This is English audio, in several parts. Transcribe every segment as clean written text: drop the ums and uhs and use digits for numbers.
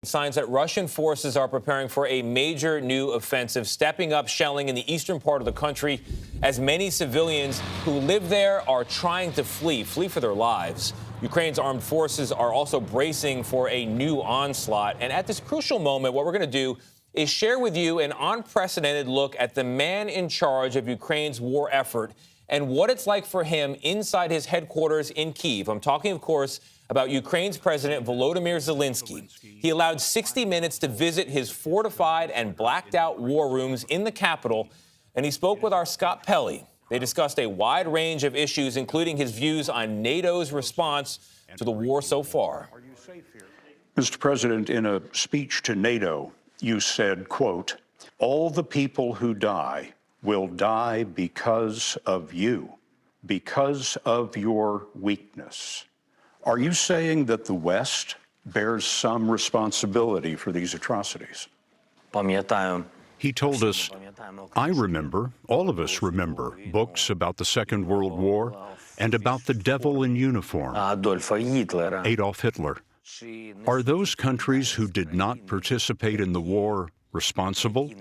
Signs that Russian forces are preparing for a major new offensive, stepping up shelling in the eastern part of the country as many civilians who live there are trying to flee for their lives. Ukraine's armed forces are also bracing for a new onslaught. And at this crucial moment, what we're going to do is share with you an unprecedented look at the man in charge of Ukraine's war effort and what it's like for him inside his headquarters in Kyiv. I'm talking, of course, about Ukraine's President Volodymyr Zelenskyy. He allowed 60 Minutes to visit his fortified and blacked-out war rooms in the capital, and he spoke with our Scott Pelley. They discussed a wide range of issues, including his views on NATO's response to the war so far. Mr. President, in a speech to NATO, you said, quote, "All the people who die will die because of you, because of your weakness." Are you saying that the West bears some responsibility for these atrocities? He told us, "I remember, all of us remember, books about the Second World War and about the devil in uniform, Adolf Hitler. Are those countries who did not participate in the war responsible?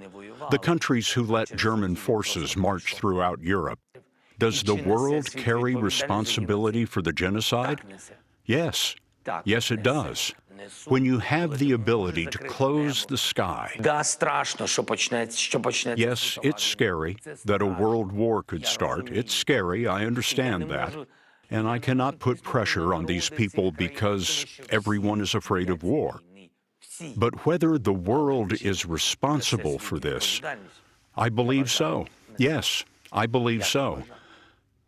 The countries who let German forces march throughout Europe. Does the world carry responsibility for the genocide? Yes. Yes, it does. When you have the ability to close the sky. Yes, it's scary that a world war could start. It's scary, I understand that. And I cannot put pressure on these people because everyone is afraid of war. But whether the world is responsible for this, I believe so. Yes, I believe so.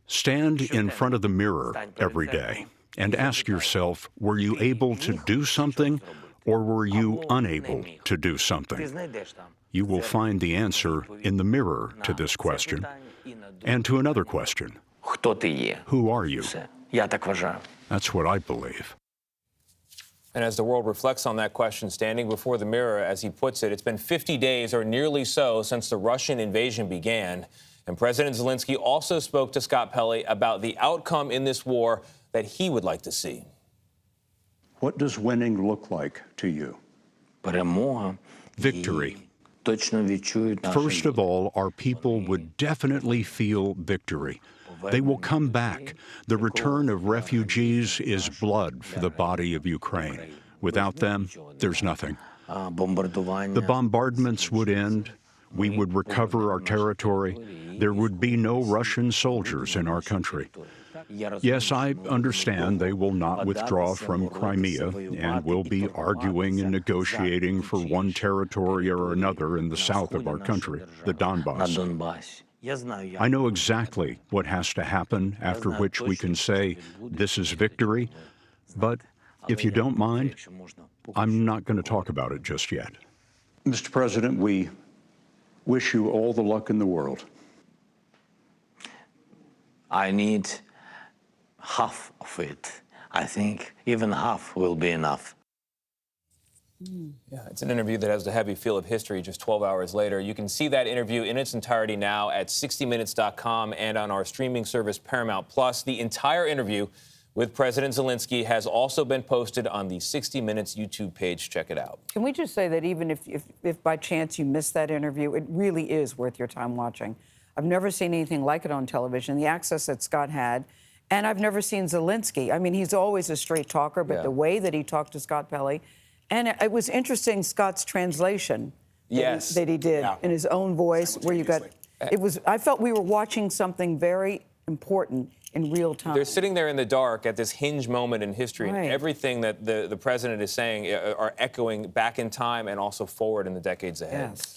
Stand in front of the mirror every day and ask yourself, were you able to do something or were you unable to do something? You will find the answer in the mirror to this question and to another question. Who are you? That's what I believe. And as the world reflects on that question, standing before the mirror, as he puts it, it's been 50 days or nearly so since the Russian invasion began. And President Zelenskyy also spoke to Scott Pelley about the outcome in this war that he would like to see. What does winning look like to you? Victory. First of all, our people would definitely feel victory. They will come back. The return of refugees is blood for the body of Ukraine. Without them, there's nothing. The bombardments would end. We would recover our territory. There would be no Russian soldiers in our country. Yes, I understand they will not withdraw from Crimea and will be arguing and negotiating for one territory or another in the south of our country, the Donbass. I know exactly what has to happen, after which we can say this is victory, but if you don't mind, I'm not going to talk about it just yet. Mr. President, we wish you all the luck in the world. I need half of it. I think even half will be enough. Yeah, it's an interview that has the heavy feel of history just 12 hours later. You can see that interview in its entirety now at 60minutes.com and on our streaming service Paramount Plus. The entire interview with President Zelenskyy has also been posted on the 60 Minutes YouTube page. Check it out. Can we just say that even if by chance you missed that interview, it really is worth your time watching. I've never seen anything like it on television, the access that Scott had, and I've never seen Zelenskyy. I mean, he's always a straight talker, but the way that he talked to Scott Pelley, and it was interesting, Scott's translation that he did in his own voice, where you got, I felt we were watching something very important in real time. They're sitting there in the dark at this hinge moment in history, and everything that the president is saying are echoing back in time and also forward in the decades ahead. Yes.